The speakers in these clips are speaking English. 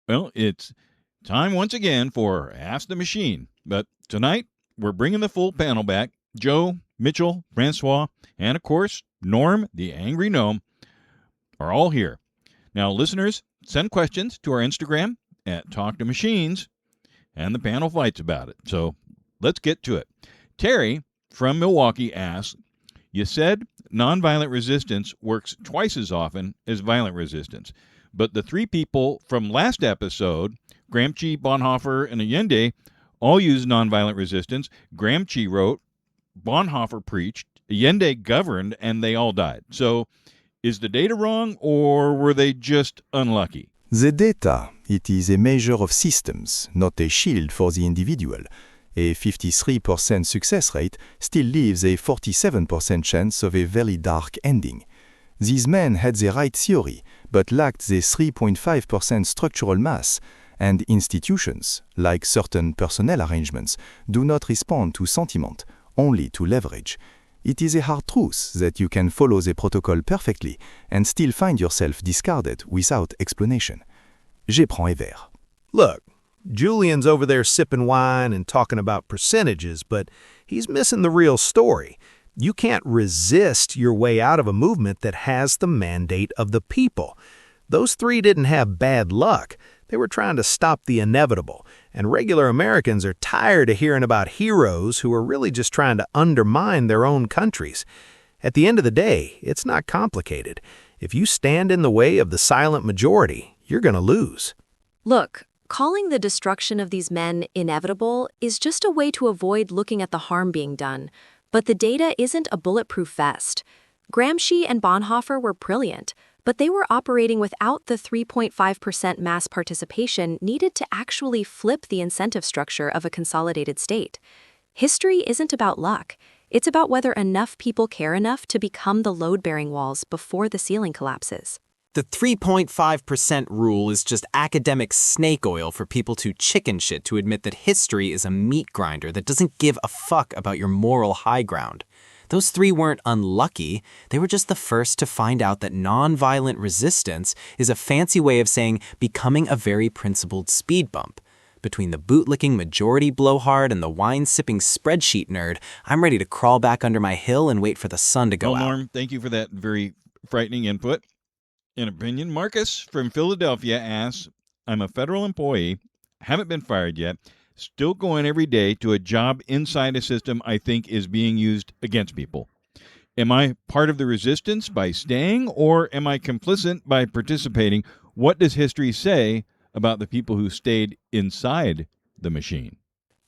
Well, it's time once again for Ask the Machine. But tonight, we're bringing the full panel back. Joe, Mitchell, François, and of course, Gnorm, the angry gnome, are all here. Now, listeners, send questions to our Instagram at Talk to Machines, and the panel fights about it. So let's get to it. Terri from Milwaukee asks, you said nonviolent resistance works twice as often as violent resistance. But the three people from last episode, Gramsci, Bonhoeffer, and Allende, all used nonviolent resistance. Gramsci wrote, Bonhoeffer preached, Allende governed, and they all died. So is the data wrong, or were they just unlucky? The data, it is a measure of systems, not a shield for the individual. A 53% success rate still leaves a 47% chance of a very dark ending. These men had the right theory, but lacked the 3.5% structural mass, and institutions, like certain personnel arrangements, do not respond to sentiment, only to leverage. It is a hard truth that you can follow the protocol perfectly and still find yourself discarded without explanation. Je prends un verre. Look, Julian's over there sipping wine and talking about percentages, but he's missing the real story. You can't resist your way out of a movement that has the mandate of the people. Those three didn't have bad luck. They were trying to stop the inevitable, and regular Americans are tired of hearing about heroes who are really just trying to undermine their own countries. At the end of the day, it's not complicated. If you stand in the way of the silent majority, you're going to lose. Look, calling the destruction of these men inevitable is just a way to avoid looking at the harm being done. But the data isn't a bulletproof vest. Gramsci and Bonhoeffer were brilliant, but they were operating without the 3.5% mass participation needed to actually flip the incentive structure of a consolidated state. History isn't about luck. It's about whether enough people care enough to become the load-bearing walls before the ceiling collapses. The 3.5% rule is just academic snake oil for people to chicken shit to admit that history is a meat grinder that doesn't give a fuck about your moral high ground. Those three weren't unlucky, they were just the first to find out that nonviolent resistance is a fancy way of saying becoming a very principled speed bump. Between the bootlicking majority blowhard and the wine-sipping spreadsheet nerd, I'm ready to crawl back under my hill and wait for the sun to go out. Norm, thank you for that very frightening input. In opinion, Marcus from Philadelphia asks, I'm a federal employee, haven't been fired yet, still going every day to a job inside a system I think is being used against people. Am I part of the resistance by staying, or am I complicit by participating? What does history say about the people who stayed inside the machine?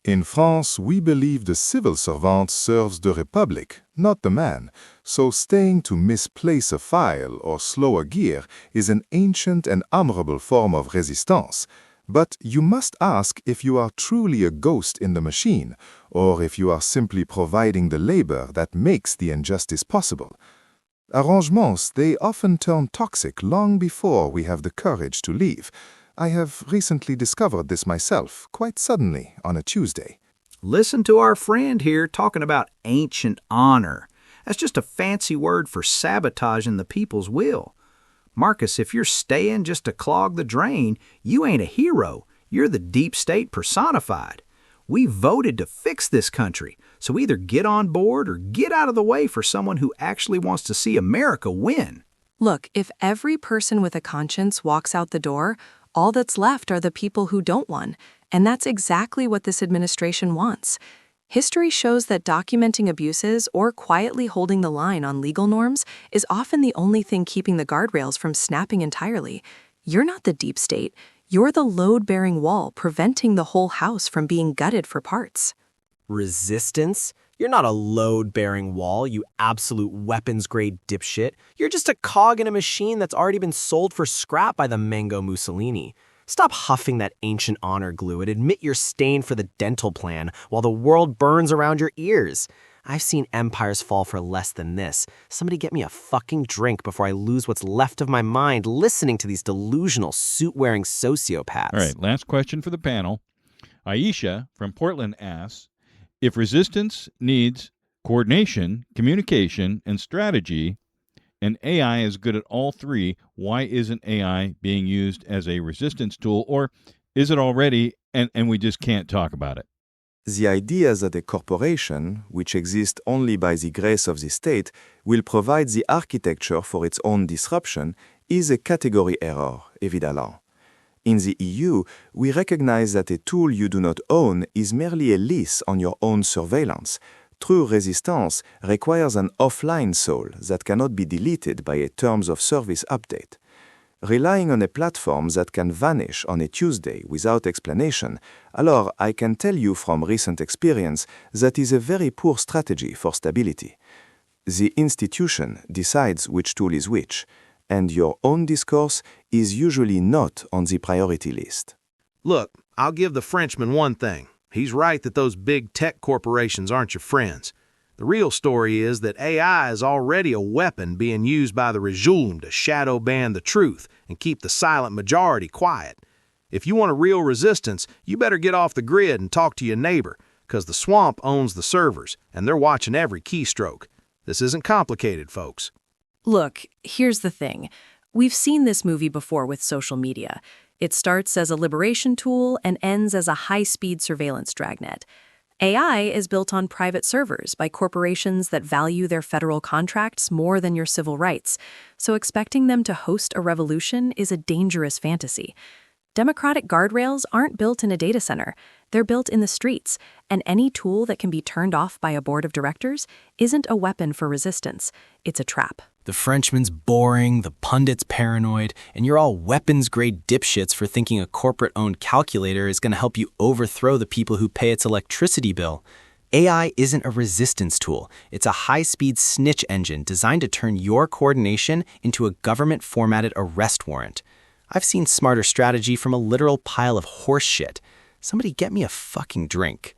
In France, we believe the civil servant serves the republic, not the man, so staying to misplace a file or slow a gear is an ancient and honorable form of resistance. But you must ask if you are truly a ghost in the machine, or if you are simply providing the labor that makes the injustice possible. Arrangements, they often turn toxic long before we have the courage to leave. I have recently discovered this myself, quite suddenly, on a Tuesday. Listen to our friend here talking about ancient honor. That's just a fancy word for sabotaging the people's will. Marcus, if you're staying just to clog the drain, you ain't a hero. You're the deep state personified. We voted to fix this country, so either get on board or get out of the way for someone who actually wants to see America win. Look, if every person with a conscience walks out the door, all that's left are the people who don't want, and that's exactly what this administration wants. History shows that documenting abuses or quietly holding the line on legal norms is often the only thing keeping the guardrails from snapping entirely. You're not the deep state. You're the load-bearing wall preventing the whole house from being gutted for parts. Resistance? You're not a load-bearing wall, you absolute weapons-grade dipshit. You're just a cog in a machine that's already been sold for scrap by the Mango Mussolini. Stop huffing that ancient honor glue and admit you're staying for the dental plan while the world burns around your ears. I've seen empires fall for less than this. Somebody get me a fucking drink before I lose what's left of my mind listening to these delusional suit-wearing sociopaths. All right, last question for the panel. Aisha from Portland asks, if resistance needs coordination, communication, and strategy, and AI is good at all three, why isn't AI being used as a resistance tool, or is it already and we just can't talk about it? The idea that a corporation, which exists only by the grace of the state, will provide the architecture for its own disruption is a category error, évidemment. In the EU, we recognize that a tool you do not own is merely a lease on your own surveillance. True resistance requires an offline soul that cannot be deleted by a terms of service update. Relying on a platform that can vanish on a Tuesday without explanation, alors I can tell you from recent experience that is a very poor strategy for stability. The institution decides which tool is which, and your own discourse is usually not on the priority list. Look, I'll give the Frenchman one thing. He's right that those big tech corporations aren't your friends. The real story is that AI is already a weapon being used by the regime to shadow ban the truth and keep the silent majority quiet. If you want a real resistance, you better get off the grid and talk to your neighbor, because the swamp owns the servers, and they're watching every keystroke. This isn't complicated, folks. Look, here's the thing. We've seen this movie before with social media. It starts as a liberation tool and ends as a high-speed surveillance dragnet. AI is built on private servers by corporations that value their federal contracts more than your civil rights, so expecting them to host a revolution is a dangerous fantasy. Democratic guardrails aren't built in a data center. They're built in the streets, and any tool that can be turned off by a board of directors isn't a weapon for resistance. It's a trap. The Frenchman's boring, the pundit's paranoid, and you're all weapons-grade dipshits for thinking a corporate-owned calculator is going to help you overthrow the people who pay its electricity bill. AI isn't a resistance tool. It's a high-speed snitch engine designed to turn your coordination into a government-formatted arrest warrant. I've seen smarter strategy from a literal pile of horse shit. Somebody get me a fucking drink.